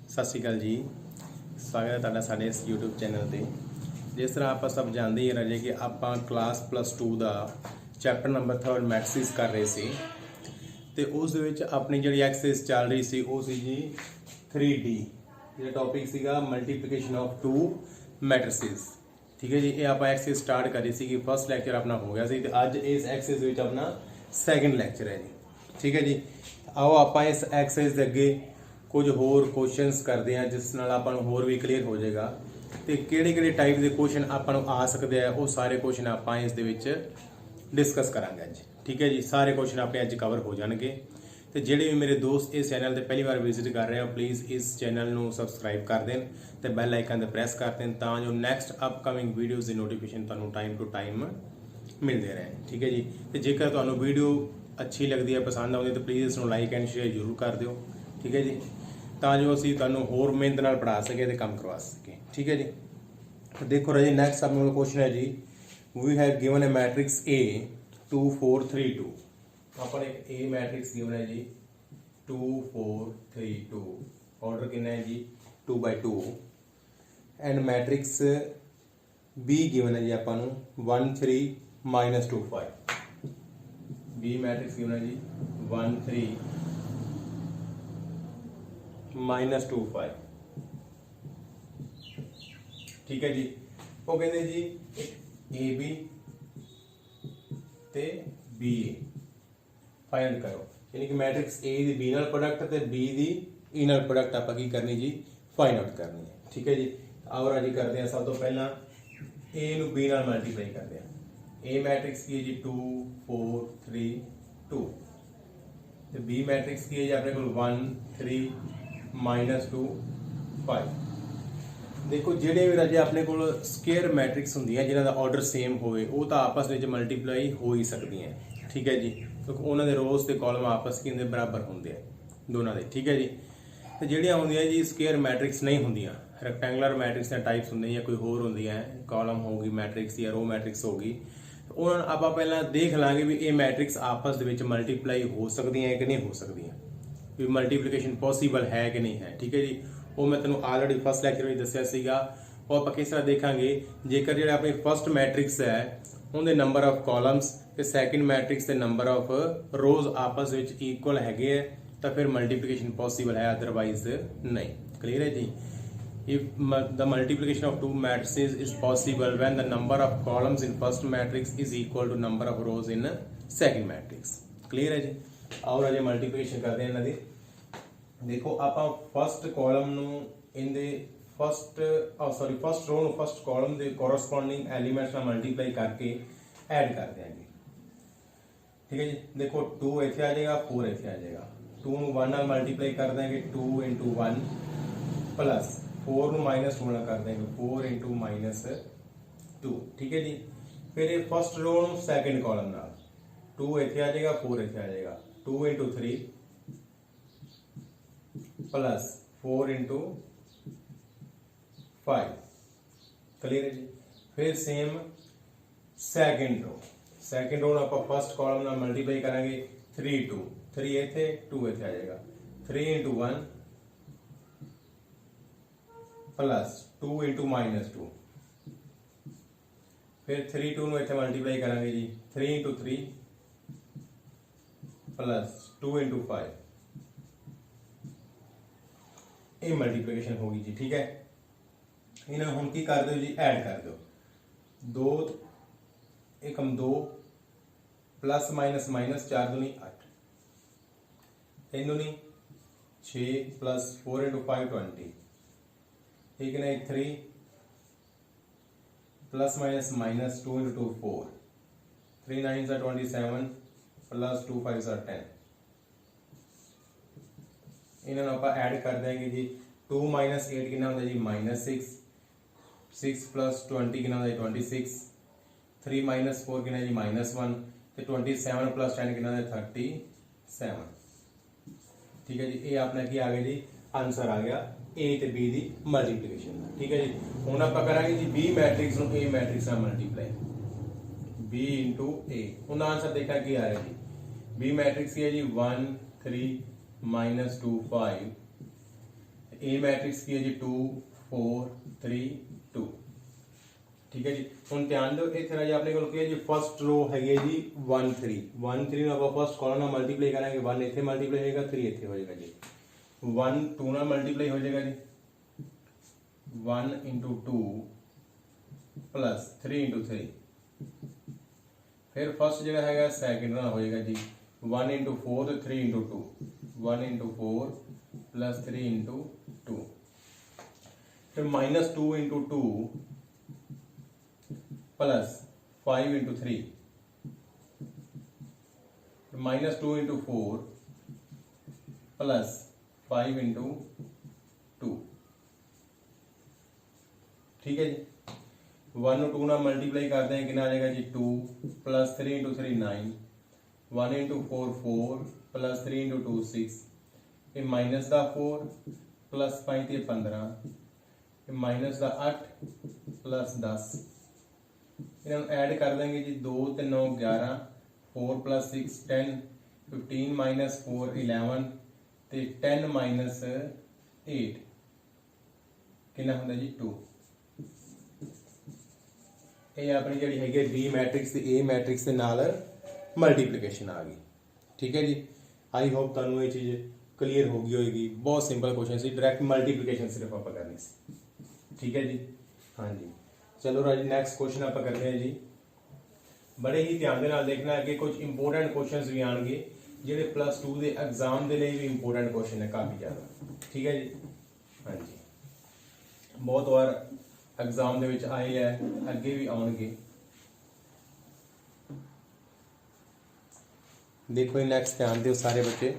ਸਤਿ ਸ਼੍ਰੀ ਅਕਾਲ ਜੀ। ਸਵਾਗਤ ਹੈ ਤੁਹਾਡਾ ਸਾਡੇ ਇਸ YouTube ਚੈਨਲ ਤੇ। ਜਿਸ ਤਰ੍ਹਾਂ ਆਪਾਂ ਸਭ ਜਾਣਦੇ ਹੀ ਰਾਜੇ ਕਿ ਆਪਾਂ ਕਲਾਸ +2 ਦਾ ਚੈਪਟਰ ਨੰਬਰ 3 ਮੈਥਸਿਸ ਕਰ ਰਹੇ ਸੀ ਤੇ ਉਸ ਦੇ ਵਿੱਚ ਆਪਣੀ ਜਿਹੜੀ ਐਕਸਰਸਾਈਜ਼ ਚੱਲ ਰਹੀ ਸੀ ਉਹ ਸੀ ਜੀ 3D। ਜਿਹੜਾ ਟੌਪਿਕ ਸੀਗਾ ਮਲਟੀਪਲੀਕੇਸ਼ਨ ਆਫ 2 ਮੈਟ੍ਰਿਸਿਸ। ਠੀਕ ਹੈ ਜੀ, ਇਹ ਆਪਾਂ ਐਕਸਰਸਾਈਜ਼ ਸਟਾਰਟ ਕਰੀ ਸੀ ਕਿ ਫਸਟ ਲੈਕਚਰ ਆਪਣਾ ਹੋ ਗਿਆ ਸੀ ਤੇ ਅੱਜ ਇਸ ਐਕਸਰਸਾਈਜ਼ ਵਿੱਚ ਆਪਣਾ ਸੈਕੰਡ ਲੈਕਚਰ ਹੈ ਜੀ। ਠੀਕ ਹੈ ਜੀ, ਆਓ ਆਪਾਂ ਇਸ ਐਕਸਰਸਾਈਜ਼ ਦੇ ਅੱਗੇ ਕੁਝ ਹੋਰ ਕੁਐਸਚਨਸ ਕਰਦੇ ਹਾਂ ਜਿਸ ਨਾਲ ਆਪਾਂ ਨੂੰ ਹੋਰ ਵੀ ਕਲੀਅਰ ਹੋ ਜਾਏਗਾ ਤੇ ਕਿਹੜੇ ਟਾਈਪ ਦੇ ਕੁਐਸਚਨ ਆਪਾਂ ਨੂੰ ਆ ਸਕਦੇ ਆ ਉਹ ਸਾਰੇ ਕੁਐਸਚਨ ਆਪਾਂ ਇਸ ਦੇ ਵਿੱਚ ਡਿਸਕਸ ਕਰਾਂਗੇ ਅੱਜ। ਠੀਕ ਹੈ ਜੀ, ਸਾਰੇ ਕੁਐਸਚਨ ਆਪਣੇ ਅੱਜ ਕਵਰ ਹੋ ਜਾਣਗੇ ਤੇ ਜਿਹੜੇ ਵੀ ਮੇਰੇ ਦੋਸਤ ਇਸ ਚੈਨਲ ਤੇ ਪਹਿਲੀ ਵਾਰ ਵਿਜ਼ਿਟ ਕਰ ਰਹੇ ਹੋ ਪਲੀਜ਼ ਇਸ ਚੈਨਲ ਨੂੰ ਸਬਸਕ੍ਰਾਈਬ ਕਰ ਦੇਣ ਤੇ ਬੈਲ ਆਈਕਨ ਤੇ ਪ੍ਰੈਸ ਕਰ ਦੇਣ ਤਾਂ ਜੋ ਨੈਕਸਟ ਅਪਕਮਿੰਗ ਵੀਡੀਓਜ਼ ਦੀ ਨੋਟੀਫਿਕੇਸ਼ਨ ਤੁਹਾਨੂੰ ਟਾਈਮ ਟੂ ਟਾਈਮ ਮਿਲਦੇ ਰਹੇ। ਠੀਕ ਹੈ ਜੀ, ਤੇ ਜੇਕਰ ਤੁਹਾਨੂੰ ਵੀਡੀਓ ਅੱਛੀ ਲੱਗਦੀ ਹੈ, ਪਸੰਦ ਆਉਂਦੀ ਤਾਂ ਪਲੀਜ਼ ਇਸ ਨੂੰ ਲਾਈਕ ਐਂਡ ਸ਼ੇਅਰ ਜ਼ਰੂਰ ਕਰ ਦਿਓ। ਠੀਕ ਹੈ ਜੀ, ਤਾਂ ਜੋ ਅਸੀਂ ਤੁਹਾਨੂੰ ਹੋਰ ਮਿਹਨਤ ਨਾਲ ਪੜ੍ਹਾ ਸਕੀਏ ਤੇ ਕੰਮ ਕਰਵਾ ਸਕੀਏ। ਠੀਕ ਹੈ ਜੀ, ਦੇਖੋ ਰਾਜੀ ਨੈਕਸਟ ਆਪਣੇ ਕੋਲ ਕੁਐਸਚਨ ਹੈ ਜੀ we have given a matrix A 2 4 3 2। ਆਪਾਂ ਨੇ ਇੱਕ A ਮੈਟ੍ਰਿਕਸ ਗਿਵਨ ਹੈ ਜੀ 2 4 3 2। ਆਰਡਰ ਕਿੰਨਾ ਹੈ ਜੀ 2/2 ਐਂਡ ਮੈਟ੍ਰਿਕਸ B ਗਿਵਨ ਹੈ ਜੀ ਆਪਾਂ ਨੂੰ 1 3 -2 5। B ਮੈਟ੍ਰਿਕਸ ਗਿਵਨ ਹੈ ਜੀ 1 3 -2 5। ਠੀਕ ਹੈ ਜੀ, ਉਹ ਕਹਿੰਦੇ ਜੀ AB ਤੇ BA ਫਾਈਂਡ ਕਰੋ, ਯਾਨੀ ਕਿ ਮੈਟ੍ਰਿਕਸ A ਦੀ B ਨਾਲ ਪ੍ਰੋਡਕਟ ਤੇ B ਦੀ E ਨਾਲ ਪ੍ਰੋਡਕਟ ਆਪਾਂ ਕੀ ਕਰਨੀ ਜੀ ਫਾਈਂਡ ਆਊਟ ਕਰਨੀ ਹੈ। ਠੀਕ ਹੈ ਜੀ, ਆਓ ਰਾਜੀ ਕਰਦੇ ਹਾਂ। ਸਭ ਤੋਂ ਪਹਿਲਾਂ A ਨੂੰ B ਨਾਲ ਮਲਟੀਪਲਾਈ ਕਰਦੇ ਹਾਂ। A ਮੈਟ੍ਰਿਕਸ ਕੀ ਹੈ ਜੀ 2 4 3 2 ਤੇ B ਮੈਟ੍ਰਿਕਸ ਕੀ ਹੈ ਜੀ ਆਪਣੇ ਕੋਲ 1 3 -2 5। ਦੇਖੋ ਜਿਹੜੇ ਵੀ ਰਾਜੇ ਆਪਣੇ ਕੋਲ ਸਕੁਅਰ ਮੈਟ੍ਰਿਕਸ ਹੁੰਦੀਆਂ ਜਿਨ੍ਹਾਂ ਦਾ ਆਰਡਰ ਸੇਮ ਹੋਵੇ ਉਹ ਤਾਂ ਆਪਸ ਵਿੱਚ ਮਲਟੀਪਲਾਈ ਹੋ ਹੀ ਸਕਦੀਆਂ। ਠੀਕ ਹੈ ਜੀ, ਕਿਉਂਕਿ ਉਹਨਾਂ ਦੇ ਰੋਜ਼ ਤੇ ਕਾਲਮ ਆਪਸ ਵਿੱਚ ਬਰਾਬਰ ਹੁੰਦੇ ਆ ਦੋਨਾਂ ਦੇ। ਠੀਕ ਹੈ ਜੀ, ਤੇ ਜਿਹੜੀਆਂ ਹੁੰਦੀਆਂ ਜੀ ਸਕੁਅਰ ਮੈਟ੍ਰਿਕਸ ਨਹੀਂ ਹੁੰਦੀਆਂ, ਰੈਕਟੈਂਗੂਲਰ ਮੈਟ੍ਰਿਕਸ ਦੀਆਂ ਟਾਈਪਸ ਹੁੰਦੀਆਂ ਜਾਂ ਕੋਈ ਹੋਰ ਹੁੰਦੀਆਂ, ਕਾਲਮ ਹੋਊਗੀ ਮੈਟ੍ਰਿਕਸ ਜਾਂ ਰੋ ਮੈਟ੍ਰਿਕਸ ਹੋਊਗੀ, ਉਹਨਾਂ ਨੂੰ ਆਪਾਂ ਪਹਿਲਾਂ ਦੇਖ ਲਾਂਗੇ ਵੀ ਇਹ ਮੈਟ੍ਰਿਕਸ ਆਪਸ ਦੇ ਵਿੱਚ ਮਲਟੀਪਲਾਈ ਹੋ ਸਕਦੀਆਂ ਹੈ ਕਿ ਨਹੀਂ ਹੋ ਸਕਦੀਆਂ, ਵੀ ਮਲਟੀਪਲੀਕੇਸ਼ਨ ਪੋਸੀਬਲ ਹੈ ਕਿ ਨਹੀਂ ਹੈ। ਠੀਕ ਹੈ ਜੀ, ਉਹ ਮੈਂ ਤੁਹਾਨੂੰ ਆਲਰੇਡੀ ਫਸਟ ਲੈਕਚਰ ਵਿੱਚ ਦੱਸਿਆ ਸੀਗਾ। ਉਹ ਆਪਾਂ ਕਿਸ ਤਰ੍ਹਾਂ ਦੇਖਾਂਗੇ, ਜੇਕਰ ਜਿਹੜਾ ਆਪਣੀ ਫਸਟ ਮੈਟ੍ਰਿਕਸ ਹੈ ਉਹਦੇ ਨੰਬਰ ਆਫ ਕਾਲਮਸ ਤੇ ਸੈਕਿੰਡ ਮੈਟ੍ਰਿਕਸ ਦੇ ਨੰਬਰ ਆਫ ਰੋਜ਼ ਆਪਸ ਵਿੱਚ ਇਕੁਅਲ ਹੈਗੇ ਹੈ ਤਾਂ ਫਿਰ ਮਲਟੀਪਲੀਕੇਸ਼ਨ ਪੋਸੀਬਲ ਹੈ, ਅਦਰਵਾਈਜ਼ ਨਹੀਂ। ਕਲੀਅਰ ਹੈ ਜੀ। If the multiplication of two matrices is possible when the number of columns in first matrix is equal to number of rows in second matrix। clear ਹੈ ਜੀ। ਆਓ ਰਾਜੇ ਮਲਟੀਪਲੀਕੇਸ਼ਨ ਕਰਦੇ ਹਾਂ ਇਹਨਾਂ ਦੀ। ਦੇਖੋ ਆਪਾਂ ਫਸਟ ਕਾਲਮ ਨੂੰ ਇਹਦੇ ਫਸਟ ਰੋ ਨੂੰ ਫਸਟ ਕਾਲਮ ਦੇ ਕੋਰਸਪੋਂਡਿੰਗ ਐਲੀਮੈਂਟਸ ਨਾਲ ਮਲਟੀਪਲਾਈ ਕਰਕੇ ਐਡ ਕਰ ਦਿਆਂਗੇ। ਠੀਕ ਹੈ ਜੀ, ਦੇਖੋ 2 ਇੱਥੇ ਆ ਜਾਏਗਾ, 4 ਇੱਥੇ ਆ ਜਾਏਗਾ। 2 ਨੂੰ 1 ਨਾਲ ਮਲਟੀਪਲਾਈ ਕਰ ਦਾਂਗੇ 2 × 1 ਪਲੱਸ 4 ਨੂੰ -2 ਨਾਲ ਕਰ ਦਾਂਗੇ 4 × -2। ਠੀਕ ਹੈ ਜੀ, ਫਿਰ ਇਹ ਫਸਟ ਰੋ ਨੂੰ ਸੈਕਿੰਡ ਕਾਲਮ ਨਾਲ 2 ਇੱਥੇ ਆ ਜਾਏਗਾ, 4 ਇੱਥੇ ਆ ਜਾਏਗਾ 2 × 3 ਪਲੱਸ 4 × 5। ਕਲੀਅਰ ਹੈ ਜੀ। ਫਿਰ ਸੇਮ ਸੈਕਿੰਡ ਰੋ ਨੂੰ ਆਪਾਂ ਫਸਟ ਕਾਲਮ ਨਾਲ ਮਲਟੀਪਲਾਈ ਕਰਾਂਗੇ 3 2 3 ਇੱਥੇ 2 ਇੱਥੇ ਆ ਜਾਏਗਾ 3 × 1 ਪਲੱਸ 2 × -2। ਫਿਰ 3 2 ਨੂੰ ਇੱਥੇ ਮਲਟੀਪਲਾਈ ਕਰਾਂਗੇ ਜੀ 3 × 3 ਪਲੱਸ 2 × 5। ਇਹ ਮਲਟੀਪਲੀਕੇਸ਼ਨ ਹੋ ਗਈ ਜੀ। ਠੀਕ ਹੈ, ਇਹਨਾਂ ਨੂੰ ਹੁਣ ਕੀ ਕਰ ਦਿਓ ਜੀ ਐਡ ਕਰ ਦਿਓ। 2 × 2 ਪਲੱਸ ਮਾਈਨਸ 4 ਦੂਣੀ 8 3 ਦੂਣੀ 6 ਪਲੱਸ 4 × 5 20। ठीक है ना, 3 plus minus 2 × 2 4 3 9s are 27 plus 2 5s are 10। इन्होंने आप ऐड कर देंगे जी 2 - 8 कितना होता है जी -6 6 + 20 कितना होता है 26 3 - 4 कितना जी -1 तो 27 + 10 कितना होता है 37। ठीक है जी, ये अपना की आ गया जी आंसर आ गया A ਤੇ B ਦੀ ਮਲਟੀਪਲੀਕੇਸ਼ਨ ਦਾ। ਠੀਕ ਹੈ ਜੀ, ਹੁਣ ਆਪਾਂ ਕਰਾਂਗੇ ਜੀ B ਮੈਟ੍ਰਿਕਸ ਨੂੰ A ਮੈਟ੍ਰਿਕਸ ਨਾਲ ਮਲਟੀਪਲਾਈ B × A। ਉਹਦਾ ਆਨਸਰ ਦੇਖਾਂ ਕੀ ਆ ਰਿਹਾ ਜੀ। B ਮੈਟ੍ਰਿਕਸ ਕੀ ਹੈ ਜੀ 1 3 -2 5 ए मैट्रिक्स की है जी 2 4 3 2। ठीक है जी, ਹੁਣ ਧਿਆਨ ਦਿਓ ਇੱਥੇ ਰਾਜੀ ਆਪਣੇ ਕੋਲ ਕੀ ਹੈ ਜੀ ਫਸਟ ਰੋ ਹੈਗੀ ਹੈ ਜੀ 1 3 1 3 ਨੂੰ ਆਪਾਂ ਫਸਟ ਕਾਲਮ ਨਾਲ ਮਲਟੀਪਲਾਈ ਕਰਾਂਗੇ 1 ਇੱਥੇ ਮਲਟੀਪਲਾਈ ਹੋਏਗਾ 3 ਇੱਥੇ ਹੋ ਜਾਏਗਾ ਜੀ 1 2 ਨਾਲ ਮਲਟੀਪਲਾਈ ਹੋ ਜਾਏਗਾ ਜੀ 1 into 2 plus 3 into 3। फिर फर्स्ट जो है सैकेंड ना हो जाएगा जी 1 into 4 तो 3 into 2 1 into 4 plus 3 into 2। फिर minus 2 into 2 plus 5 into 3 minus 2 into 4 plus 5 into 2। ठीक है जी 1 और 2 ना मल्टीप्लाई करते हैं कितना आ जाएगा जी 2 plus 3 into 3 9 1 into 4 4 plus 3 into 2 6 ये माइनस का 4 प्लस 5 ये 15 ये माइनस का 8 प्लस 10 इन्होंने ऐड कर देंगे जी 2 ते 9 11 4 प्लस 6 10 15 माइनस 4 11 ते 10 माइनस 8 कितना होता जी 2। ਇਹ ਆਪਣੀ ਜਿਹੜੀ ਹੈਗੀ B ਮੈਟ੍ਰਿਕਸ ਤੇ A ਮੈਟ੍ਰਿਕਸ ਦੇ ਨਾਲ ਮਲਟੀਪਲੀਕੇਸ਼ਨ ਆ ਗਈ। ਠੀਕ ਹੈ ਜੀ, ਆਈ ਹੋਪ ਤੁਹਾਨੂੰ ਇਹ ਚੀਜ਼ ਕਲੀਅਰ ਹੋ ਗਈ ਹੋਏਗੀ। ਬਹੁਤ ਸਿੰਪਲ ਕੁਐਸਚਨ ਸੀ, ਡਾਇਰੈਕਟ ਮਲਟੀਪਲੀਕੇਸ਼ਨ ਸਿਰਫ ਆਪਾਂ ਕਰਨੀ ਸੀ। ਠੀਕ ਹੈ ਜੀ, ਹਾਂਜੀ ਚਲੋ ਰਾਜੀ ਨੈਕਸਟ ਕੁਐਸਚਨ ਆਪਾਂ ਕਰਦੇ ਹਾਂ ਜੀ। ਬੜੇ ਹੀ ਧਿਆਨ ਦੇ ਨਾਲ ਦੇਖਣਾ ਅੱਗੇ ਕੁਝ ਇੰਪੋਰਟੈਂਟ ਕੁਐਸਚਨਸ ਵੀ ਆਣਗੇ ਜਿਹੜੇ +2 ਦੇ ਐਗਜ਼ਾਮ ਦੇ ਲਈ ਵੀ ਇੰਪੋਰਟੈਂਟ ਕੁਐਸਚਨ ਹੈ ਕਾਫੀ ਜ਼ਿਆਦਾ। ਠੀਕ ਹੈ ਜੀ, ਹਾਂਜੀ ਬਹੁਤ ਵਾਰ एग्जाम ਦੇ ਵਿੱਚ ਆਏ ਹੈ ਅੱਗੇ ਵੀ ਆਉਣਗੇ। ਦੇਖੋ ਨੈਕਸਟ ਧਿਆਨ ਦਿਓ ਸਾਰੇ ਬੱਚੇ।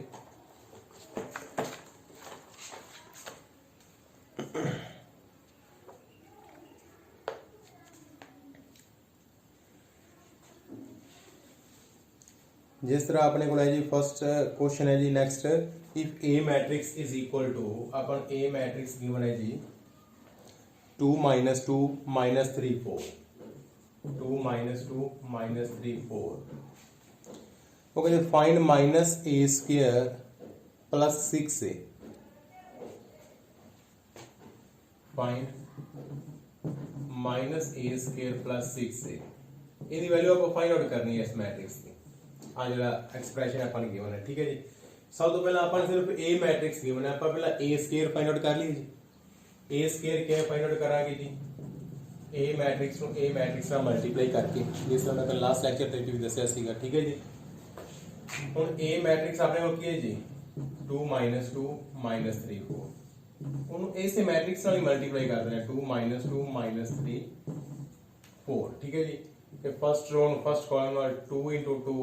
जिस तरह अपने को है जी फर्स्ट क्वेश्चन है जी next if A matrix is equal to अपन ए मैट्रिक्स गिवन है जी 2 minus 2 minus 3 4 2 minus 2 minus 3 4। Okay जी find minus A square plus 6a find minus A square plus 6a ਇਹਦੀ ਵੈਲਿਊ ਆਪਾਂ ਫਾਈਂਡ ਆਊਟ ਕਰਨੀ ਹੈ ਇਸ ਮੈਟ੍ਰਿਕਸ ਦੀ। ਆ ਜਿਹੜਾ ਐਕਸਪ੍ਰੈਸ਼ਨ ਆਪਾਂ ਨੂੰ ਗਿਵਨ ਹੈ। ਠੀਕ ਹੈ ਜੀ, ਸਭ ਤੋਂ ਪਹਿਲਾਂ ਆਪਾਂ ਸਿਰਫ a ਮੈਟ੍ਰਿਕਸ ਗਿਵਨ ਹੈ, ਆਪਾਂ ਪਹਿਲਾਂ a ਸਕੁਅਰ ਫਾਈਂਡ ਆਊਟ ਕਰ ਲਈਏ ਜੀ। ए स्केयर क्या फाइंड आउट करांगे जी ए मैट्रिक्स ਨੂੰ ए मैट्रिक्स ਨਾਲ ਮਲਟੀਪਲਾਈ ਕਰਕੇ ਜਿਸ ਤਰ੍ਹਾਂ ਮੈਂ ਲਾਸਟ ਲੈਕਚਰ ਤੇ ਵੀ ਦੱਸਿਆ ਸੀਗਾ। ਠੀਕ ਹੈ ਜੀ, ਹੁਣ ए मैट्रिक्स ਆਪਣੇ ਕੋਲ ਕੀ ਹੈ ਜੀ 2 2 3 4 ਉਹਨੂੰ ਇਸੇ ਮੈਟ੍ਰਿਕਸ ਨਾਲ ਹੀ ਮਲਟੀਪਲਾਈ ਕਰ ਦੇਣਾ 2 2 3 4। ਠੀਕ ਹੈ ਜੀ, ਤੇ ਫਸਟ ਰੋ ਨੂੰ ਫਸਟ ਕਾਲਮ ਨਾਲ 2 2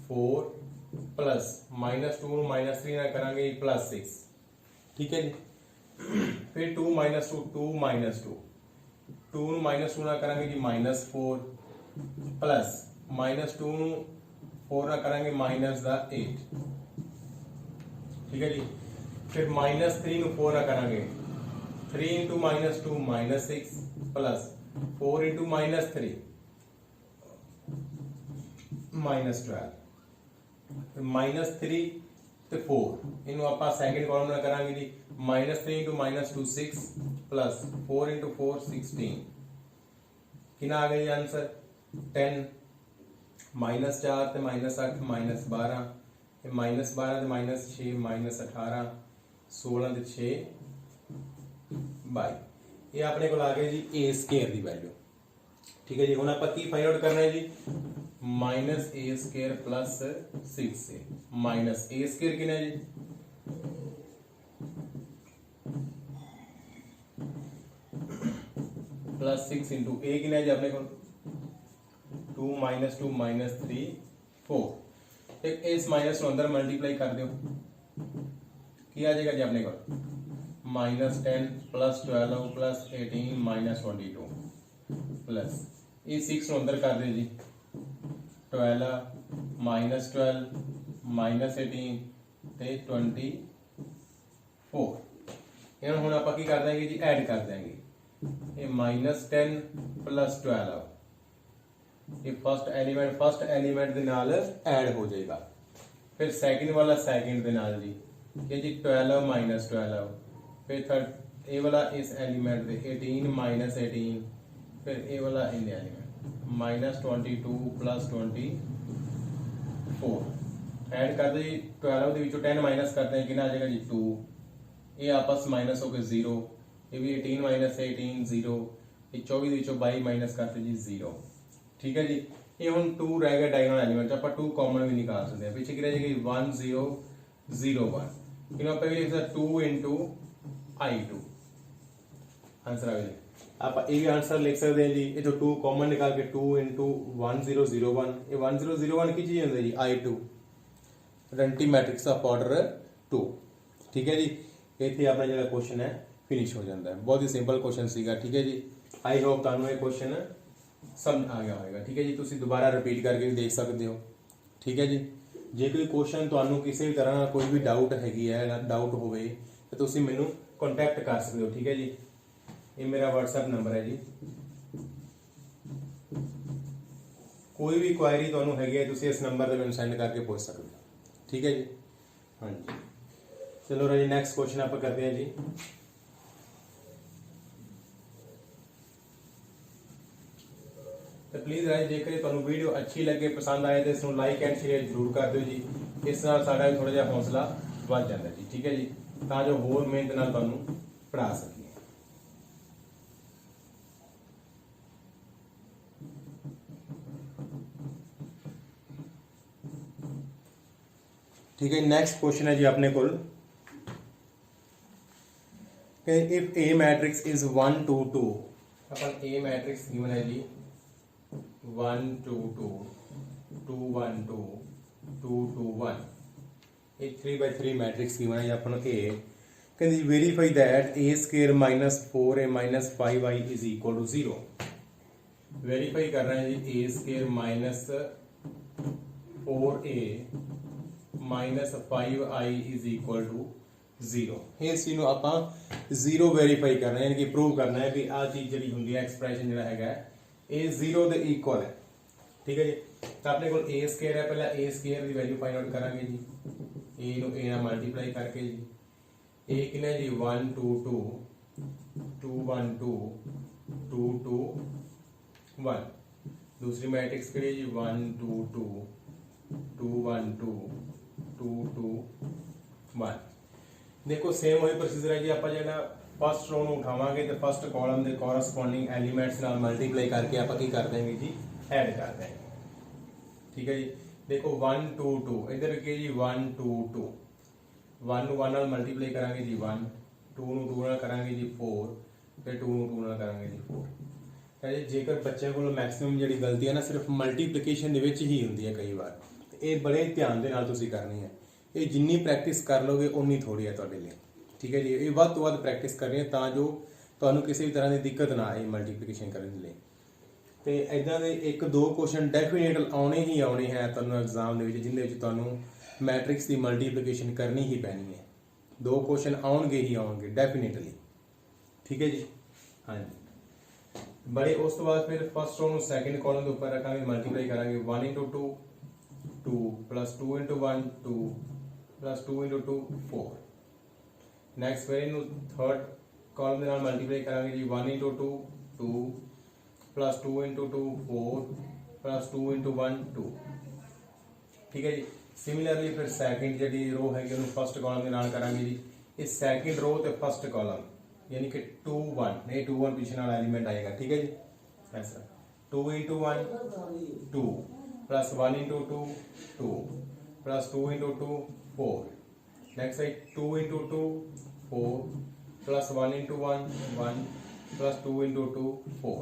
4 प्लस -2 ਨੂੰ -3 ਨਾਲ ਕਰਾਂਗੇ +6। ठीक है जी, फिर 2 - 2 2 -2 2 ਨੂੰ -2 ਨਾਲ ਕਰਾਂਗੇ ਜੀ -4 प्लस -2 ਨੂੰ 4 ਨਾਲ ਕਰਾਂਗੇ -8। ठीक है जी, फिर -3 ਨੂੰ 4 ਨਾਲ ਕਰਾਂਗੇ 3 × -2 -6 प्लस 4 × -3 -12 फिर -3 ਤੇ 4 ਇਹਨੂੰ ਆਪਾਂ ਸੈਕਿੰਡ ਕਾਲਮ ਨਾਲ ਕਰਾਂਗੇ ਜੀ -3 × -2 6 प्लस 4 × 4 16 कितना आ गया आंसर 10 -4 ਤੇ -8 -12 ਇਹ -12 ਤੇ -6 -18 16 ਤੇ 6 22 ਇਹ ਆਪਣੇ ਕੋਲ ਆ ਗਿਆ ਜੀ a ਸਕੁਅਰ ਦੀ ਵੈਲਿਊ। ਠੀਕ ਹੈ ਜੀ, ਹੁਣ ਆਪਾਂ ਕੀ ਫਾਈਂਡ ਆਊਟ ਕਰਨਾ ਹੈ ਜੀ -a square plus 6a minus a square कितना है जी प्लस 6 इंटू a कितना है जी अपने को 2 -2 -3 4। एक इस माइनस को अंदर मल्टीप्लाई कर दो की आ जाएगा जी अपने को -10 प्लस 12 प्लस 18 -22 प्लस ये 6 को अंदर कर दो जी 12 -12 -18 ਤੇ 24 ਇਹਨਾਂ ਹੁਣ ਆਪਾਂ ਕੀ ਕਰ ਦਾਂਗੇ ਜੀ ਐਡ ਕਰ ਦਾਂਗੇ ਇਹ -10 + 12 ਇਹ ਫਸਟ ਐਲੀਮੈਂਟ ਦੇ ਨਾਲ ਐਡ ਹੋ ਜਾਏਗਾ। ਫਿਰ ਸੈਕਿੰਡ ਵਾਲਾ ਸੈਕਿੰਡ ਦੇ ਨਾਲ ਜੀ कि जी 12 माइनस 12, फिर थर्ड ए वाला इस एलिमेंट दे 18 माइनस 18, फिर ए वाला इन एलिमेंट माइनस 22 प्लस 24 ऐड कर दो जी। 12 ਦੇ ਵਿੱਚੋਂ 10 माइनस करते हैं कितना आ जाएगा जी 2, ये आपस माइनस हो गए 0, ये भी 18 माइनस 18 0, ये 24 ਦੇ ਵਿੱਚੋਂ 22 माइनस करते जी 0। ठीक है जी, ये हम 2 रह गया डायगोनल एलिमेंट, आप 2 कॉमन भी निकाल सकते हैं। पीछे की रह जाएगी 1 0 0 1, इन्हों पे भी लिख सकते 2 into I2 आंसर आ गया। आप ये भी आंसर लिख सकते हैं जी, ये जो 2 कॉमन निकाल के 2 into 1 0 0 1, ये 1 0 0 1 की चीज होती है जी I2, identity matrix of order 2। ठीक है जी, इतने अपना जो क्वेश्चन है फिनिश हो जाता है। बहुत ही सिंपल क्वेश्चन सीगा। ठीक है जी, आई होप तुहानू ये क्वेश्चन समझ आ गया होगा। ठीक है जी, तुम दोबारा रिपीट करके भी देख सकते हो। ठीक है जी, जे कोई क्वेश्चन तुहानू किसी भी तरह कोई भी डाउट हैगी है, डाउट होवे तो तुम मैनू कॉन्टैक्ट कर सकते हो। ठीक है जी, ये मेरा व्हाट्सएप नंबर है जी, कोई भी क्वायरी तुहानू हैगी है तुम इस नंबर पर मैनू सेंड करके पूछ सकते हो। ठीक है जी, हाँ जी। चलो राजी, नेक्स्ट क्वेश्चन आप करते हैं जी। तो प्लीज़ राजी, जेकर तुहानू वीडियो अच्छी लगे, पसंद आए तो इसको लाइक एंड शेयर जरूर कर दो जी। इस नाल साडा थोड़ा जिहा हौसला बढ़ जाता जी। ठीक है जी, तां जो होर मेहनत नाल तुहानू पढ़ा सकीए। ठीक है, नेक्स्ट क्वेश्चन है जी अपने को, if A matrix is 1 2 2, upon A matrix given है जी 1 2 2 2 1 2 2 2 1, ये 3/3 मैट्रिक्स गिवन है अपन ए। कहते verify that A square minus 4a minus 5i is equal to 0। Verify कर रहे हैं जी, A square minus 4a minus 5i is equal to 0। इस चीज़ आप 0 वेरीफाई करना है, यानी कि प्रूव करना है कि आ चीज़ जी होंगी है, एक्सप्रैशन जो है ये 0 के इक्वल है। ठीक है जी, तो अपने को ए स्क्वायर है, पहले ए स्क्वायर की वैल्यू फाइंड आउट करांगे जी, ए नु ए नाल मल्टीप्लाई करके जी। ए कितना जी 1 2 2 2 1 2 2 2 1। दूसरी मैट्रिक्स के लिए जी 1 2 2 2 1 2 2 2 1। देखो सेम वही प्रोसीजर है जी, आप जो फस्ट रो उठावे तो फस्ट कॉलम के कोरसपोंडिंग एलीमेंट्स नाल मल्टीप्लाई करके आप कर देंगे जी, ऐड कर देंगे। ठीक है जी, देखो 1 2 2 इधर के जी 1 2 2, 1 1 नाल मल्टीप्लाई करांगे जी 1, 2 नु 2 नाल करांगे जी 4, फिर 2 नु 2 नाल करांगे जी 4। है जी, जेकर बच्चों को मैक्सिमम जी गलती है ना सिर्फ मल्टीप्लीकेशन ही होंगी है कई बार, ये बड़े ध्यान के नाल तुसीं करनी है। ये जिन्नी प्रैक्टिस कर लोगे उन्नी थोड़ी है तुहाडे लिए। ठीक है जी, ये वध तो वध प्रैक्टिस करनी है ता जो तुहानू किसी भी तरह की दिक्कत ना आए मल्टीप्लीकेशन करने लिए। तो इदां दे 1-2 क्वेश्चन डेफिनेट आने ही आने हैं तुहानू एग्जाम दे विच, जिहदे विच तुहानू मैट्रिक्स की मल्टीप्लीकेशन करनी ही पैनी है। 2 क्वेश्चन आउणगे ही आउणगे डेफिनेटली। ठीक है जी, हाँ जी। बड़े उस तो बाद फिर फस्ट रो सैकेंड कॉलम के उपर रखांगे, मल्टीप्लाई करांगे 1 into 2 2 plus 2 into 1 2 plus 2 into 2 4। Next फिर इन थर्ड कॉलम के नाल मल्टीप्लाई करांगे जी 1 into 2 2 plus 2 into 2 4 plus 2 into 1 2। ठीक है जी, सिमिलरली फिर सैकेंड जी रो है फस्ट कॉलम के नाल करांगे जी, इस सैकेंड रो तो फस्ट कॉलम यानी कि 2 1, ये 2 1 पीछे नाल एलिमेंट आएगा। ठीक है जी, ऐसा 2 into 1 2 plus 1 into 2 2 plus 2 into 2 4। Next side 2 into 2 4 plus 1 into 1 1 plus 2 into 2 4।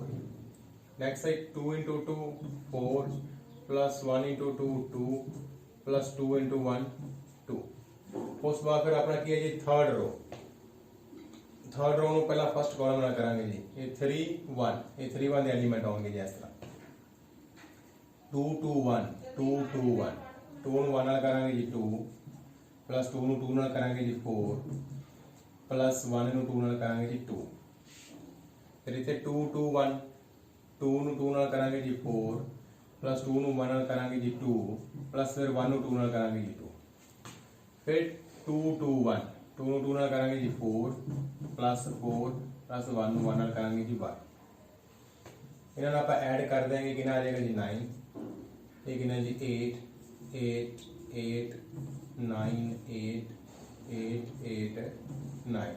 Next side 2 into 2 4 plus 1 into 2 2 plus 2 into 1 2। उस बाद फिर अपना की है जी थर्ड रो पहला फस्ट कॉलम ना करांगे जी, ये 3 1, ये 3 1 के एलिमेंट आएंगे जी इस तरह 2 2 1 2 2 1, 2 नु 1 नाल करांगे जी 2 प्लस 2 नु 2 नाल करांगे जी 4 प्लस 1 नु 2 नाल करांगे जी 2। फिर इथे 2 2 1, 2 नु 2 नाल करांगे जी 4 प्लस 2 नु 1 नाल करांगे जी 2 प्लस फिर 1 नु 2 नाल करांगे जी 2। फिर 2 2 1 2 ਨੂੰ 2 ਨਾਲ ਕਰਾਂਗੇ ਜੀ 4 प्लस 4 प्लस 1 ਨੂੰ 1 ਨਾਲ ਕਰਾਂਗੇ ਜੀ 1। ਇਹਨਾਂ ਨੂੰ ਆਪਾਂ ਐਡ ਕਰ ਦੇਂਗੇ, ਕਿੰਨਾ ਆ ਜਾਏਗਾ ਜੀ 9। ਇਹ ਕਿੰਨਾ ਜੀ 8 8 8 9 8 8 8 9।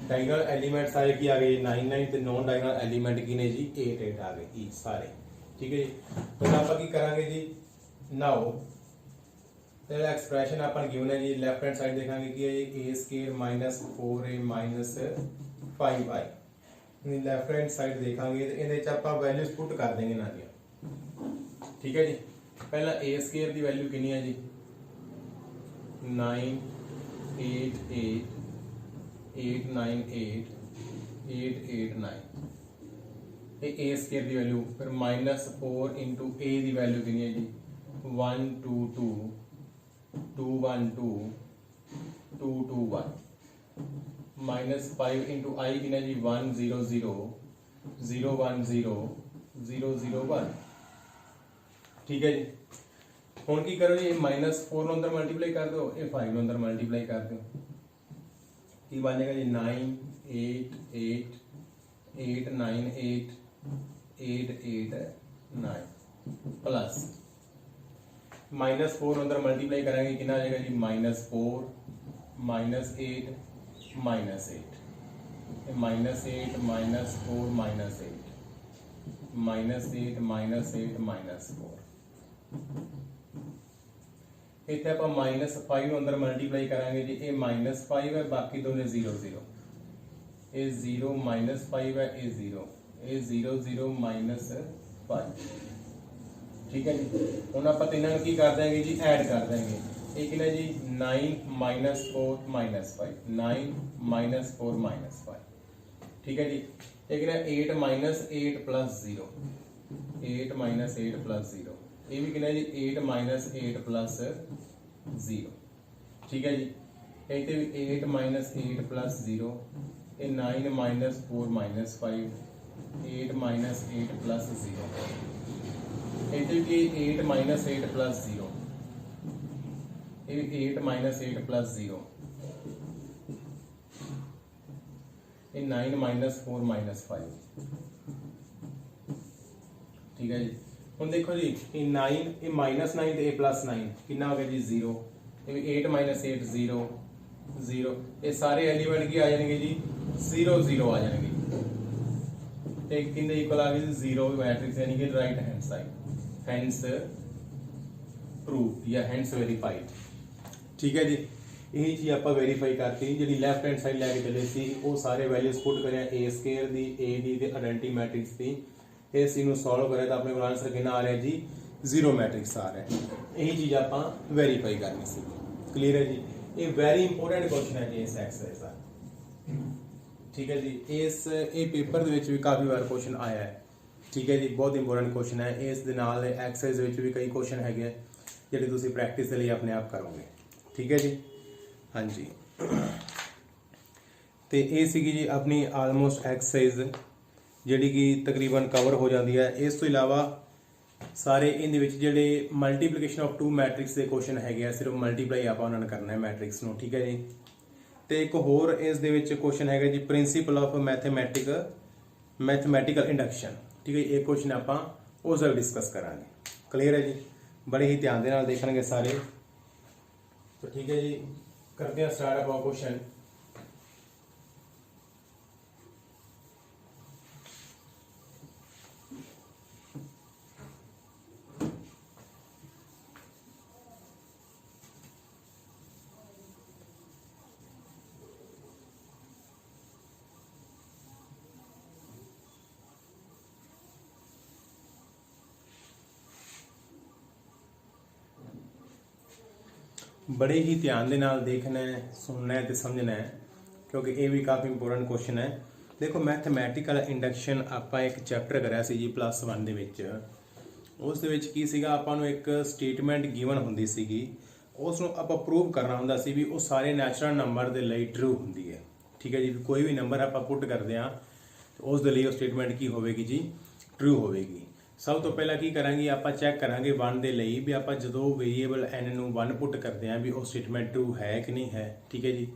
डायगोनल एलिमेंट सारे की आ गए 9 9 ਤੇ नॉन डायगोनल एलिमेंट की ने जी 8 8 आ गए ईच सारे। ठीक है जी, तो ਆਪਾਂ ਕੀ ਕਰਾਂਗੇ ਜੀ ਨਾਓ ਤੇ ਐਕਸਪ੍ਰੈਸ਼ਨ ਆਪਾਂ ਗਿਵਨ ਹੈ ਜੀ ਲੈਫਟ ਹੈਂਡ ਸਾਈਡ ਦੇਖਾਂਗੇ ਕੀ ਹੈ ਜੀ a² - 4a - 5i। ਇਹ ਲੈਫਟ ਹੈਂਡ ਸਾਈਡ ਦੇਖਾਂਗੇ ਤੇ ਇਹਦੇ ਚ ਆਪਾਂ ਵੈਲਿਊਜ਼ ਪੁੱਟ ਕਰ ਦੇਂਗੇ ਨਾ ਜੀ। ਠੀਕ ਹੈ ਜੀ, ਪਹਿਲਾਂ a² ਦੀ ਵੈਲਿਊ ਕਿੰਨੀ ਹੈ ਜੀ 9 8 8 8 9 8 8 8 9। ਇਹ a² ਦੀ ਵੈਲਿਊ ਫਿਰ -4 into a ਦੀ ਵੈਲਿਊ ਕਿੰਨੀ ਹੈ ਜੀ 1 2 2 2 1 2 2 2 1 -5 into i ਕਿੰਨਾ ਜੀ 1 0 0 0 1 0 0 0 1। ਠੀਕ ਹੈ ਜੀ, ਹੁਣ ਕੀ ਕਰੋ ਜੀ -4 ਨੂੰ ਅੰਦਰ ਮਲਟੀਪਲਾਈ ਕਰ ਦਿਓ, ਇਹ 5 ਨੂੰ ਅੰਦਰ ਮਲਟੀਪਲਾਈ ਕਰ ਦਿਓ, ਕੀ ਬਣ ਜਾਏਗਾ ਜੀ 9 8 8 8 9 8 8 8 9 प्लस -4 अंदर मल्टीप्लाई करेंगे कितना आ जाएगा जी -4 -8 -8 -8 -4 -8 इतने आप -5 अंदर मल्टीप्लाई करेंगे जी ये -5 है, बाकी दोनों 0 0 ये 0 -5 है, ये 0 0 0 -5। ठीक है जी, हम आप तीनों की कर देंगे जी ऐड कर देंगे, एक ना जी 9 -4 -5 9 -4 -5। ठीक है जी, एक ना 8 -8 + 0 8 -8 + 0, ये भी कितना जी 8 -8 + 0। ठीक है जी, इतने भी 8 -8 + 0 ये 9 -4 -5 8 -8 + 0, इतने भी 8 -8 + 0 ये 8 -8 + 0 ये 9 -4 -5। ठीक है जी, ਹੁਣ ਦੇਖੋ ਜੀ ਇਹ 9 ਇਹ -9 ਤੇ a + 9 ਕਿੰਨਾ ਹੋ ਗਿਆ ਜੀ 0, ਇਹ ਵੀ 8 -8 0 0, ਇਹ ਸਾਰੇ ਐਲੀਮੈਂਟ ਕੀ ਆ ਜਾਣਗੇ ਜੀ 0 0 ਆ ਜਾਣਗੇ ਤੇ ਕਿੰਨੇ ਇਕੁਅਲ ਆ ਗਏ ਜੀ 0 ਮੈਟ੍ਰਿਕਸ ਯਾਨੀ ਕਿ right hand side, hence proof ਜਾਂ ਹੈਂਸ ਵੈਰੀਫਾਈਡ। ਠੀਕ ਹੈ ਜੀ, ਇਹ ਚੀਜ਼ ਆਪਾਂ ਵੈਰੀਫਾਈ ਕਰਤੀ, ਜਿਹੜੀ ਲੈਫਟ ਹੈਂਡ ਸਾਈਡ ਲੈ ਕੇ ਚੱਲੇ ਸੀ ਉਹ ਸਾਰੇ ਵੈਲਿਊਜ਼ ਪੁੱਟ ਕਰਿਆ a² ਦੀ a ਦੀ ਤੇ ਆਇਡੈਂਟੀ ਮੈਟ੍ਰਿਕਸ ਦੀ, ਇਸ ਨੂੰ ਸੋਲਵ ਕਰੇ ਤਾਂ ਆਪਣੇ ਕੋਲ ਆਨਸਰ ਕਿੰਨਾ ਆ ਰਿਹਾ ਜੀ 0 ਮੈਟ੍ਰਿਕਸ ਆ ਰਿਹਾ। ਇਹੀ ਚੀਜ਼ ਆਪਾਂ ਵੈਰੀਫਾਈ ਕਰਨੀ ਸੀ। ਕਲੀਅਰ ਹੈ ਜੀ, ਇਹ ਵੈਰੀ ਇੰਪੋਰਟੈਂਟ ਕੁਐਸਚਨ ਹੈ ਜੀ ਇਸ ਐਕਸਰਸਾਈਜ਼ ਦਾ। ਠੀਕ ਹੈ ਜੀ, ਇਹ ਪੇਪਰ ਦੇ ਵਿੱਚ ਵੀ ਕਾਫੀ ਵਾਰ ਕੁਐਸਚਨ ਆਇਆ ਹੈ। ਠੀਕ ਹੈ ਜੀ, ਬਹੁਤ ਇੰਪੋਰਟੈਂਟ ਕੁਐਸਚਨ ਹੈ। ਇਸ ਦੇ ਨਾਲ ਐਕਸਰਸਾਈਜ਼ ਦੇ ਵਿੱਚ ਵੀ ਕਈ ਕੁਐਸਚਨ ਹੈਗੇ ਜਿਹੜੇ ਤੁਸੀਂ ਪ੍ਰੈਕਟਿਸ ਦੇ ਲਈ ਆਪਣੇ ਆਪ ਕਰੋਗੇ। ਠੀਕ ਹੈ ਜੀ, ਹਾਂਜੀ, ਤੇ ਇਹ ਸੀਗੀ ਜੀ ਆਪਣੀ ਆਲਮੋਸਟ ਐਕਸਰਸਾਈਜ਼ ਜਿਹੜੀ ਕਿ ਤਕਰੀਬਨ ਕਵਰ ਹੋ ਜਾਂਦੀ ਹੈ। ਇਸ ਤੋਂ ਇਲਾਵਾ ਸਾਰੇ ਇਹਦੇ ਵਿੱਚ ਜਿਹੜੇ ਮਲਟੀਪਲੀਕੇਸ਼ਨ ਆਫ 2 ਮੈਟ੍ਰਿਕਸ ਦੇ ਕੁਐਸਚਨ ਹੈਗੇ ਆ, ਸਿਰਫ ਮਲਟੀਪਲਾਈ ਆਪਾਂ ਉਹਨਾਂ ਨੇ ਕਰਨਾ ਹੈ ਮੈਟ੍ਰਿਕਸ ਨੂੰ। ਠੀਕ ਹੈ ਜੀ, ਤੇ ਇੱਕ ਹੋਰ ਇਸ ਦੇ ਵਿੱਚ ਕੁਐਸਚਨ ਹੈਗਾ ਜੀ ਪ੍ਰਿੰਸੀਪਲ ਆਫ ਮੈਥਮੈਟੀਕਲ ਇੰਡਕਸ਼ਨ। ਠੀਕ ਹੈ, ਇਹ ਕੁਐਸਚਨ ਆਪਾਂ ਉਸ ਦਾ ਡਿਸਕਸ ਕਰਾਂਗੇ। ਕਲੀਅਰ ਹੈ ਜੀ, ਬੜੇ ਹੀ ਧਿਆਨ ਦੇ ਨਾਲ ਦੇਖਣਗੇ ਸਾਰੇ। तो ठीक है जी, करते हैं स्टार्ट अपना क्वेश्चन। बड़े ही ध्यान ਦੇ ਨਾਲ ਦੇਖਣਾ ਹੈ, ਸੁਣਨਾ ਹੈ ਤੇ ਸਮਝਣਾ ਹੈ, ਕਿਉਂਕਿ ਇਹ ਵੀ ਕਾਫੀ ਇੰਪੋਰਟੈਂਟ ਕੁਐਸਚਨ ਹੈ। ਦੇਖੋ ਮੈਥਮੈਟੀਕਲ ਇੰਡਕਸ਼ਨ ਆਪਾਂ ਇੱਕ ਚੈਪਟਰ ਕਰਿਆ ਸੀ ਜੀ +1 ਦੇ ਵਿੱਚ। ਉਸ ਦੇ ਵਿੱਚ ਕੀ ਸੀਗਾ, ਆਪਾਂ ਨੂੰ ਇੱਕ ਸਟੇਟਮੈਂਟ ਗਿਵਨ ਹੁੰਦੀ ਸੀਗੀ, ਉਸ ਨੂੰ ਆਪਾਂ ਪ੍ਰੂਵ ਕਰਨਾ ਹੁੰਦਾ ਸੀ ਵੀ ਉਹ ਸਾਰੇ ਨੈਚੁਰਲ ਨੰਬਰ ਦੇ ਲਈ ਟਰੂ ਹੁੰਦੀ ਹੈ। ਠੀਕ ਹੈ ਜੀ, ਕੋਈ ਵੀ ਨੰਬਰ ਆਪਾਂ ਪੁੱਟ ਕਰਦੇ ਹਾਂ ਉਸ ਦੇ ਲਈ ਉਹ ਸਟੇਟਮੈਂਟ ਕੀ ਹੋਵੇਗੀ ਜੀ ਟਰੂ ਹੋਵੇਗੀ। ਸਭ ਤੋਂ ਪਹਿਲਾਂ ਕੀ ਕਰਾਂਗੇ, ਆਪਾਂ ਚੈੱਕ ਕਰਾਂਗੇ 1 ਦੇ ਲਈ ਵੀ ਆਪਾਂ ਜਦੋਂ ਵੇਰੀਏਬਲ n ਨੂੰ 1 ਪੁੱਟ ਕਰਦੇ ਹਾਂ ਵੀ ਉਹ ਸਟੇਟਮੈਂਟ ਟਰੂ ਹੈ ਕਿ ਨਹੀਂ ਹੈ। ਠੀਕ ਹੈ ਜੀ,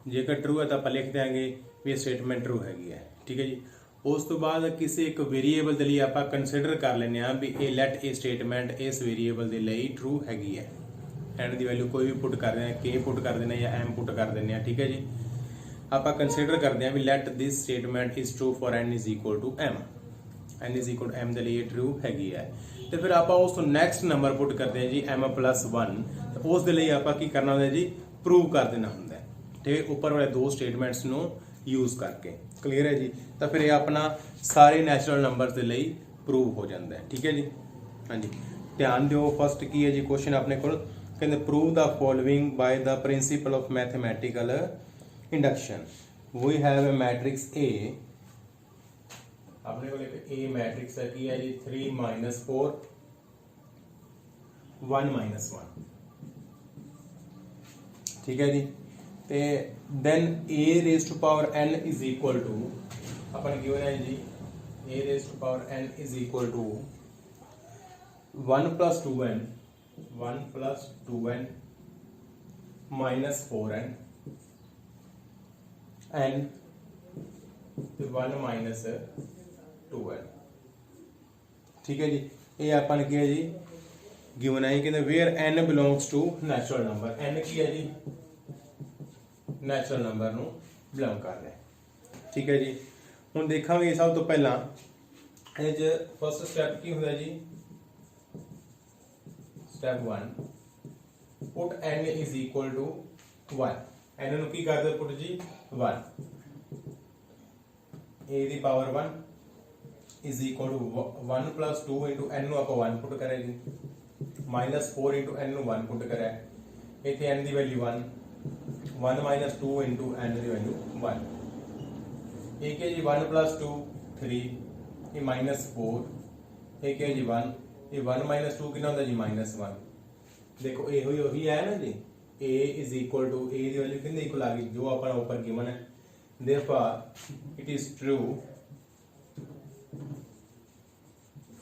ਜੇਕਰ ਟਰੂ ਹੈ ਤਾਂ ਆਪਾਂ ਲਿਖ ਦਿਆਂਗੇ ਵੀ ਇਹ ਸਟੇਟਮੈਂਟ ਟਰੂ ਹੈਗੀ ਹੈ। ਠੀਕ ਹੈ ਜੀ, ਉਸ ਤੋਂ ਬਾਅਦ ਕਿਸੇ ਇੱਕ ਵੇਰੀਏਬਲ ਦੇ ਲਈ ਆਪਾਂ ਕੰਸੀਡਰ ਕਰ ਲੈਂਦੇ ਹਾਂ ਵੀ ਇਹ ਲੈਟ ਇਹ ਸਟੇਟਮੈਂਟ ਇਸ ਵੇਰੀਏਬਲ ਦੇ ਲਈ ਟਰੂ ਹੈਗੀ ਹੈ। n ਦੀ ਵੈਲਿਊ ਕੋਈ ਵੀ ਪੁੱਟ ਕਰਦੇ ਹਾਂ, k ਪੁੱਟ ਕਰ ਦਿੰਦੇ ਹਾਂ ਜਾਂ m ਪੁੱਟ ਕਰ ਦਿੰਦੇ ਹਾਂ। ਠੀਕ ਹੈ ਜੀ, ਆਪਾਂ ਕੰਸੀਡਰ ਕਰਦੇ ਹਾਂ ਵੀ let this statement is true for n is equal to m, n is equal m ਦੇ ਲਈ ਇਹ ਟਰੂ ਹੈਗੀ ਹੈ। ਤੇ ਫਿਰ ਆਪਾਂ ਉਸ ਤੋਂ ਨੈਕਸਟ ਨੰਬਰ ਪੁੱਟ ਕਰਦੇ ਹਾਂ ਜੀ m+1, ਤੇ ਉਸ ਦੇ ਲਈ ਆਪਾਂ ਕੀ ਕਰਨਾ ਹੁੰਦਾ ਜੀ, ਪ੍ਰੂਵ ਕਰ ਦੇਣਾ ਹੁੰਦਾ ਹੈ। ਤੇ ਉੱਪਰ ਵਾਲੇ ਦੋ ਸਟੇਟਮੈਂਟਸ ਨੂੰ ਯੂਜ਼ ਕਰਕੇ, ਕਲੀਅਰ ਹੈ ਜੀ। ਤਾਂ ਫਿਰ ਇਹ ਆਪਣਾ ਸਾਰੇ ਨੈਚੁਰਲ ਨੰਬਰ ਦੇ ਲਈ ਪ੍ਰੂਵ ਹੋ ਜਾਂਦਾ ਹੈ। ਠੀਕ ਹੈ ਜੀ, ਹਾਂਜੀ ਧਿਆਨ ਦਿਓ। ਫਸਟ ਕੀ ਹੈ ਜੀ ਕੁਐਸਚਨ ਆਪਣੇ ਕੋਲ, ਕਹਿੰਦੇ prove the following by the principle of mathematical induction. We have a matrix A, अपने को एक ए मैट्रिक्स है की है जी 3 - 4 1 - 1। ठीक है जी, ते then a raise to power n is equal to अपन गिवन है जी a raise to power n is equal to 1 + 2n minus 4n n 1 minus 2n। ठीक है जी, ये अपन की है जी गिवन है कि where n belongs to natural number. n की है जी नैचुरल नंबर ਨੂੰ ਬਿਲੋਂਗ ਕਰ ਰਿਹਾ। ठीक है जी, ਹੁਣ ਦੇਖਾਂਗੇ ਸਭ ਤੋਂ ਪਹਿਲਾਂ ਇਹ ਜ ਫਸਟ ਸਟੈਪ ਕੀ ਹੁੰਦਾ ਜੀ, step 1 put n is equal to 1। n ਨੂੰ ਕੀ ਕਰਦੇ ਪੁੱਟ ਜੀ 1, a ਦੀ power 1 is equal to 1 + 2 into n ਨੂੰ ਆਪਾਂ 1 ਪੁੱਟ ਕਰਾਂਗੇ, -4 into n ਨੂੰ 1 ਪੁੱਟ ਕਰਿਆ, ਇੱਥੇ n ਦੀ ਵੈਲਿਊ 1 - 2 into n ਦੀ ਵੈਲਿਊ 1। ਇਹ ਕੀ ਜੀ 1 + 2 3, ਇਹ -4, ਇਹ ਕੀ ਜੀ 1, ਇਹ 1 - 2 ਕਿੰਨਾ ਹੁੰਦਾ ਜੀ -1। देखो ए हुई वही है ना जी, a is equal to a ਦੀ ਵੈਲਿਊ ਕਿੰਨੇ ਇਕੁਅਲ ਆ ਗਈ ਜੋ ਆਪਣਾ ਉੱਪਰ ਗਿਵਨ ਹੈ। Therefore it is true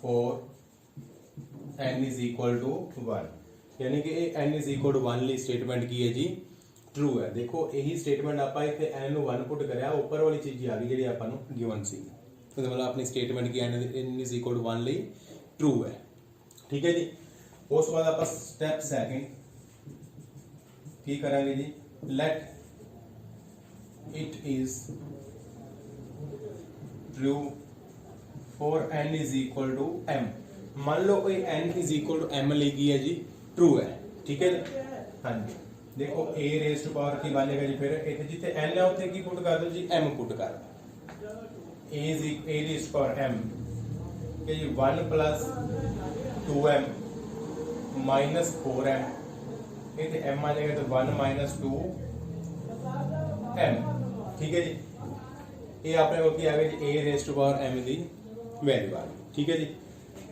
for n is equal to 1, यानी कि n इज इक्वल टू 1 ਲਈ ਸਟੇਟਮੈਂਟ ਕੀ ਹੈ ਜੀ, ਟਰੂ ਹੈ। ਦੇਖੋ ਇਹੀ ਸਟੇਟਮੈਂਟ ਆਪਾਂ ਇੱਥੇ n ਨੂੰ 1 ਪੁੱਟ ਕਰਿਆ, ਉੱਪਰ ਵਾਲੀ ਚੀਜ਼ ਆ ਗਈ ਜਿਹੜੀ ਆਪਾਂ ਨੂੰ ਗਿਵਨ ਸੀ। ਉਹਦਾ ਮਤਲਬ ਆਪਣੀ ਸਟੇਟਮੈਂਟ ਕੀ n ਇਜ਼ ਇਕੁਅਲ ਟੂ 1 ਲਈ ਟਰੂ ਹੈ। ਠੀਕ ਹੈ ਜੀ, ਉਸ ਤੋਂ ਬਾਅਦ ਆਪਾਂ ਸਟੈਪ ਸੈਕਿੰਡ ਕੀ ਕਰਾਂਗੇ ਜੀ, let it is true for n is equal to m। ਮੰਨ ਲਓ ਇਹ n is equal to m ਲਈ ਕੀ ਹੈ ਜੀ, ਟਰੂ ਹੈ। ਠੀਕ ਹੈ ਜੀ, ਹਾਂਜੀ ਦੇਖੋ a ਰੇਜ਼ ਟੂ ਪਾਵਰ ਕੀ ਬਣੇਗਾ ਜੀ, ਫਿਰ ਇੱਥੇ ਜਿੱਥੇ n ਹੈ ਉੱਥੇ ਕੀ ਪੁੱਟ ਕਰ ਦਿਓ ਜੀ, m ਪੁੱਟ ਕਰ ਦਿਓ। a raise to power m ਕਿ ਜੀ 1 + 2m -4m, इतने m आ जाएगा तो 1 - 2m। ठीक है जी, ये आपने को की आ गई जी a raise to power m the value आ गई। ठीक है जी,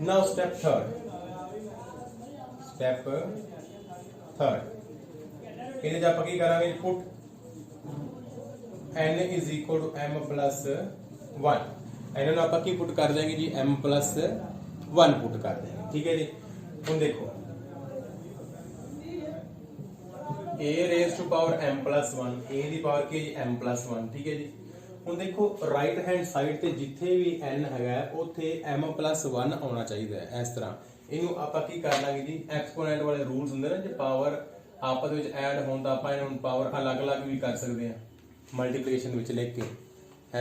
नाउ स्टेप थर्ड ਇਹਦੇ ਚ ਆਪਾਂ ਕੀ ਕਰਾਂਗੇ, put n is equal to m + 1। ਇਹਨਾਂ ਨੂੰ ਆਪਾਂ ਕੀ ਪੁੱਟ ਕਰ ਦੇंगे जी, m + 1 ਪੁੱਟ ਕਰ ਦੇंगे। ठीक है जी, ਹੁਣ ਦੇਖੋ a raise to power m+1, a ਦੀ ਪਾਵਰ ਕੀ ਹੈ ਜੀ m+1। ਠੀਕ ਹੈ ਜੀ, ਹੁਣ ਦੇਖੋ ਰਾਈਟ ਹੈਂਡ ਸਾਈਡ ਤੇ ਜਿੱਥੇ ਵੀ n ਹੈਗਾ ਉੱਥੇ m+1 ਆਉਣਾ ਚਾਹੀਦਾ ਹੈ। ਇਸ ਤਰ੍ਹਾਂ ਇਹਨੂੰ ਆਪਾਂ ਕੀ ਕਰ ਲਾਂਗੇ ਜੀ, ਐਕਸਪੋਨੈਂਟ ਵਾਲੇ ਰੂਲਸ ਹੁੰਦੇ ਨਾ, ਜੇ ਪਾਵਰ ਆਪਸ ਵਿੱਚ ਐਡ ਹੋਣ ਤਾਂ ਆਪਾਂ ਇਹਨਾਂ ਨੂੰ ਪਾਵਰ ਅਲੱਗ-ਅਲੱਗ ਵੀ ਕਰ ਸਕਦੇ ਹਾਂ ਮਲਟੀਪਲੀਕੇਸ਼ਨ ਵਿੱਚ ਲਿਖ ਕੇ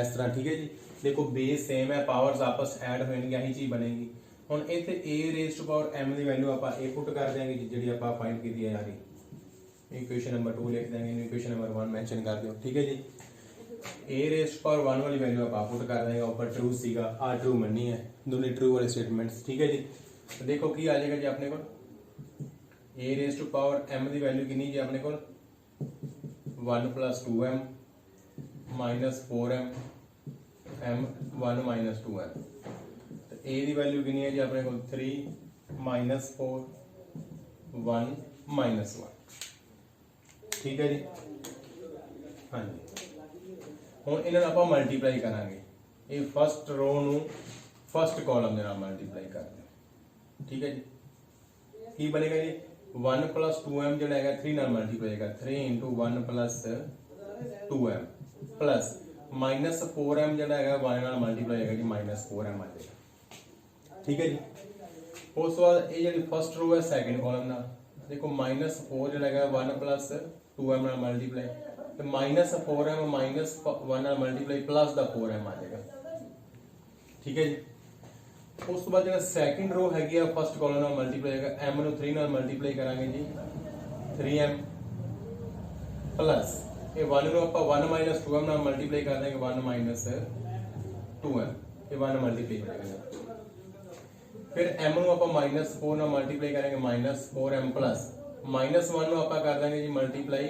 ਇਸ ਤਰ੍ਹਾਂ। ਠੀਕ ਹੈ ਜੀ, ਦੇਖੋ ਬੇਸ ਸੇਮ ਹੈ, ਪਾਵਰਸ ਆਪਸ ਐਡ ਹੋਣਗੀਆਂ, ਇਹੀ ਚੀਜ਼ ਬਣੇਗੀ। ਹੁਣ ਇੱਥੇ a raise to power m ਦੀ ਵੈਲਿਊ ਆਪਾਂ a ਪੁੱਟ ਕਰ ਦਿਆਂਗੇ ਜਿਹੜੀ ਆਪਾਂ ਫਾਈਂਡ ਕੀਤੀ ਹੈ ਯਾਰੀ। इक्वेशन नंबर 2 लिख देंगे, इक्वेशन नंबर 1 मेंशन कर दो। ठीक है जी, a रेज़ टू पावर 1 वाली वैल्यू आप पुट कर देंगे, ऊपर ट्रू सीगा आ ट्रू मनी है, दोनों ट्रू वाले स्टेटमेंट्स। ठीक है जी, तो देखो की आ जाएगा जी अपने को a raise to power m की वैल्यू कितनी जी अपने को 1 + 2m -4m m 1 - 2m। तो a की वैल्यू कितनी है जी अपने को 3 - 4 1 - 1। ठीक है जी, हाँ जी। ਹੁਣ ਇਹਨਾਂ ਨੂੰ ਆਪਾਂ ਮਲਟੀਪਲਾਈ ਕਰਾਂਗੇ। ਇਹ ਫਸਟ ਰੋ ਨੂੰ फस्ट कॉलम के नाल मल्टीप्लाई कर दें। ठीक है जी, की बनेगा जी 1 + 2m जो है 3 नाल मल्टीप्लाई होगा, 3 × 1 + 2m प्लस -4m जो है 1 नाल मल्टीप्लाई होगा जी -4m आ जाएगा। ठीक है जी, उस बाद ये जी फस्ट रो है सैकेंड कॉलम ना देखो -4 जो है 1 + 2m नाल मल्टीप्लाई तो -4m -1 नाल मल्टीप्लाई प्लस दा 4m आ जाएगा। ठीक है जी, उस तो बाद जो सैकेंड रो हैगी फस्ट कॉलम नाल मल्टीप्लाई होगा, m ਨੂੰ 3 नाल मल्टीप्लाई करांगे जी 3m प्लस ये 1 ਨੂੰ ਆਪਾਂ 1 - 2m ਨਾਲ मल्टीप्लाई कर देंगे 1 - 2m ये 1 मल्टीप्लाई हो जाएगा। फिर m ਨੂੰ ਆਪਾਂ -4 ਨਾਲ मल्टीप्लाई करेंगे -4m प्लस -1 ਨੂੰ ਆਪਾਂ कर देंगे जी मल्टीप्लाई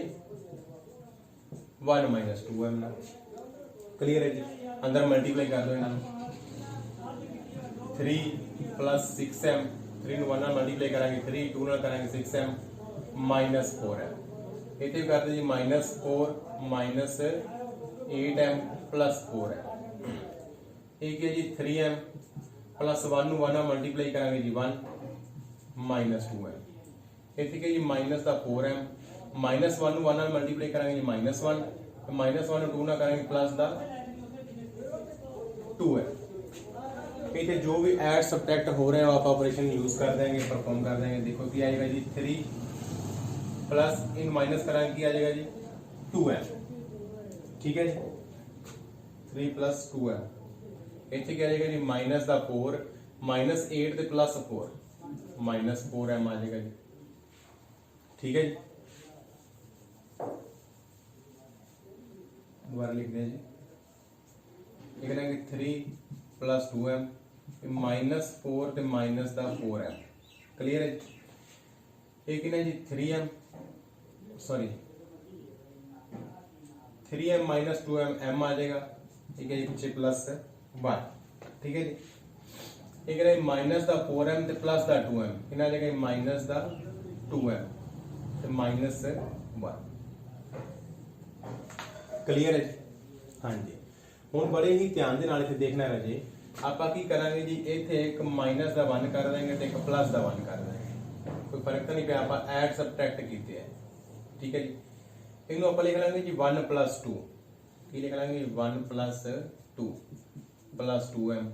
1 - 2m ਨਾਲ। क्लियर है जी, अंदर मल्टीप्लाई कर दो इन्हों 3 + 6m 3 ਨੂੰ 1 ਨਾਲ मल्टीप्लाई करेंगे 3 2 ਨਾਲ करेंगे 6m -4m इतने कर दो जी -4 -8m प्लस 4m एक है जी 3m प्लस 1 ਨੂੰ 1 ਨਾਲ मल्टीप्लाई करेंगे जी 1 -2m इतने जी -4m -1 ਨੂੰ 1 ਨਾਲ मल्टीप्लाई करेंगे जी -1 -1 ਨੂੰ 2 ਨਾਲ करेंगे प्लस दा 2m। इतने जो भी ऐड सबट्रैक्ट हो रहे हैं आप ऑपरेशन यूज कर देंगे, परफॉर्म कर देंगे। देखो क्या आएगा जी 3 प्लस इन माइनस कराएंगे क्या आ जाएगा जी 2m। ठीक है जी, 3 + 2m इतने क्या आ जाएगा जी -4 -8 ਤੇ +4 -4m आ जाएगा जी। ठीक है जी, दोबारा लिख दें जी, ये करेंगे 3 + 2m -4 ਤੇ -4m। क्लियर है जी, एक है जी 3m sorry 3m - 2m m आ जाएगा। ठीक है जी, पीछे +1। ठीक है जी, एक है -4m ਤੇ +2m कितना आ जाएगा -2m ਤੇ -1। क्लियर है जी। हाँ जी, ਹੁਣ बड़े ही ध्यान ਦੇ ਨਾਲ ਇੱਥੇ ਦੇਖਣਾ ਹੈ ਜੀ, ਆਪਾਂ ਕੀ ਕਰਾਂਗੇ ਜੀ ਇੱਥੇ ਇੱਕ -1 ਕਰ ਦੇंगे ਤੇ ਇੱਕ +1 ਕਰ ਦੇंगे, ਕੋਈ ਫਰਕ ਤਾਂ ਨਹੀਂ ਪਿਆ, ਆਪਾਂ ਐਡ ਸਬਟ੍ਰੈਕਟ ਕੀਤੇ ਹੈ। ਠੀਕ ਹੈ ਜੀ, ਇਹਨੂੰ ਆਪਾਂ ਲਿਖ ਲਾਂਗੇ ਜੀ 1 + 2 ਕੀ ਲਿਖ ਲਾਂਗੇ 1 + 2 + 2m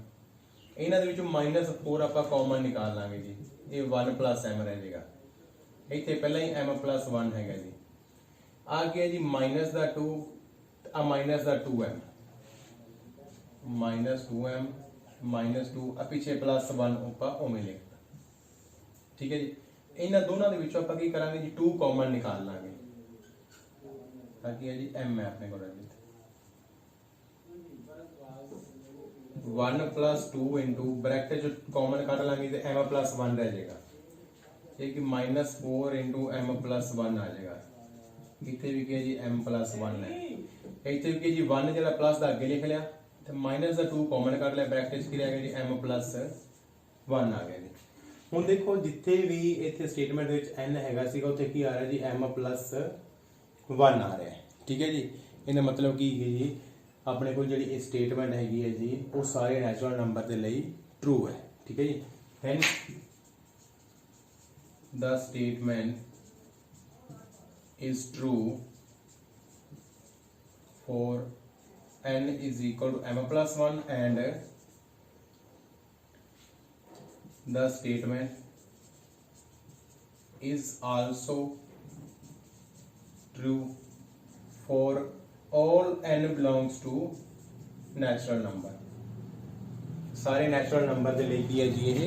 ਇਹਨਾਂ ਦੇ ਵਿੱਚੋਂ -4 ਆਪਾਂ ਕਾਮਨ ਨਿਕਾਲ ਲਾਂਗੇ ਜੀ, ਇਹ 1 + m ਰਹਿ ਜਾਏਗਾ। ਇੱਥੇ ਪਹਿਲਾਂ ਹੀ m + 1 ਹੈਗਾ ਜੀ, ਆ ਗਿਆ ਜੀ -2 ਆ -2m -2m -2 ਆ ਪਿੱਛੇ +1 ਆਪਾਂ ਉਵੇਂ ਲਿਖਤਾ। ਠੀਕ ਹੈ ਜੀ, ਇਹਨਾਂ ਦੋਨਾਂ ਦੇ ਵਿੱਚੋਂ ਆਪਾਂ ਕੀ ਕਰਾਂਗੇ ਜੀ 2 ਕਾਮਨ ਨਿਕਾਲ ਲਾਂਗੇ ਤਾਂ ਕੀ ਹੈ ਜੀ m ਹੈ ਆਪਣੇ ਕੋਲ 1 + 2 इंटू ब्रैकेट जो कॉमन काट लांगे तो m + 1 रह जाएगा, एक -4 × m + 1 आ जाएगा। इतने भी क्या जी m + 1 है, इतने भी जी 1 जो प्लस का अगे लिख लिया तो -2 कॉमन काट लिया, ब्रैकेट की रह गया जी m + 1 आ गया जी। ਹੁਣ देखो जिथे भी इतने स्टेटमेंट n हैगा सीगा उत्थे की आ रहा जी m + 1 आ रहा है। ठीक है जी, इहदा मतलब की है जी अपने को जी स्टेटमेंट हैगी है जी वो सारे नैचुरल नंबर के लिए ट्रू है। ठीक है जी, hence the statement is true for n = m + 1 and the statement is also true for all n belongs to natural number, सारे natural number ਦੇ ਲਈ ਕੀ ਹੈ ਜੀ ਇਹ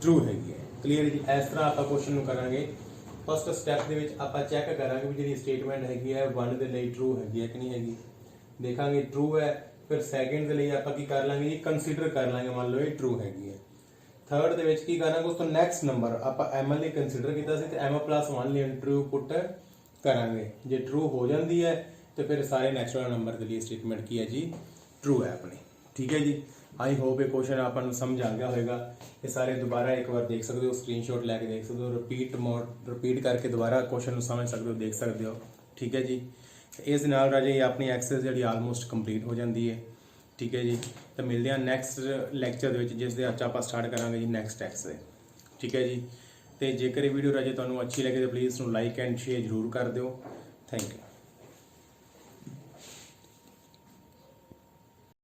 true ਹੈਗੀ ਹੈ। ਕਲੀਅਰ ਜੀ, ਇਸ ਤਰ੍ਹਾਂ ਆਪਾਂ ਕੁਐਸਚਨ ਨੂੰ ਕਰਾਂਗੇ। ਫਸਟ ਸਟੈਪ ਦੇ ਵਿੱਚ ਆਪਾਂ ਚੈੱਕ ਕਰਾਂਗੇ ਵੀ ਜਿਹੜੀ ਸਟੇਟਮੈਂਟ ਹੈਗੀ ਹੈ 1 ਦੇ ਲਈ true ਹੈਗੀ ਹੈ ਕਿ ਨਹੀਂ ਹੈਗੀ, ਦੇਖਾਂਗੇ true ਹੈ। ਫਿਰ ਸੈਕਿੰਡ ਦੇ ਲਈ ਆਪਾਂ ਕੀ ਕਰ ਲਾਂਗੇ ਜੀ ਕੰਸੀਡਰ ਕਰ ਲਾਂਗੇ, ਮੰਨ ਲਓ ਇਹ true ਹੈਗੀ ਹੈ। ਥਰਡ ਦੇ ਵਿੱਚ ਕੀ ਕਰਾਂਗੇ ਉਸ ਤੋਂ ਨੈਕਸਟ ਨੰਬਰ ਆਪਾਂ m ਲਈ ਕੰਸੀਡਰ ਕੀਤਾ ਸੀ ਤੇ m + 1 ਲਈ ਟਰੂ ਪੁੱਟ ਕਰਾਂਗੇ। ਜੇ ਟਰੂ ਹੋ ਜਾਂਦੀ ਹੈ तो फिर सारे नेचुरल नंबर के लिए स्टेटमेंट की है जी ट्रू है अपनी। ठीक है जी, आई होप ये क्वेश्चन आपको समझ आ गया होगा। ये सारे दोबारा एक बार देख सकते हो, स्क्रीनशॉट लैके देख सकते हो, रिपीट करके दोबारा क्वेश्चन समझ सकते हो, देख सकते हो। ठीक है जी, इस नाल राजे अपनी एक्सरसाइज जी आलमोस्ट कंप्लीट हो जाती है। ਠੀਕ ਹੈ ਜੀ। ਤਾਂ ਮਿਲਦੇ ਹਾਂ ਨੈਕਸਟ ਲੈਕਚਰ ਦੇ ਵਿੱਚ, ਜਿਸ ਦੇ ਅੱਜ ਆਪਾਂ ਸਟਾਰਟ ਕਰਾਂਗੇ ਜੀ ਨੈਕਸਟ ਐਕਸ ਦੇ। ਠੀਕ ਹੈ ਜੀ। ਤੇ ਜੇਕਰ ਇਹ ਵੀਡੀਓ ਰਾਜੇ ਤੁਹਾਨੂੰ ਅੱਛੀ ਲੱਗੇ ਤਾਂ ਪਲੀਜ਼ ਨੂੰ ਲਾਈਕ ਐਂਡ ਸ਼ੇਅਰ ਜ਼ਰੂਰ ਕਰ ਦਿਓ। Thank you.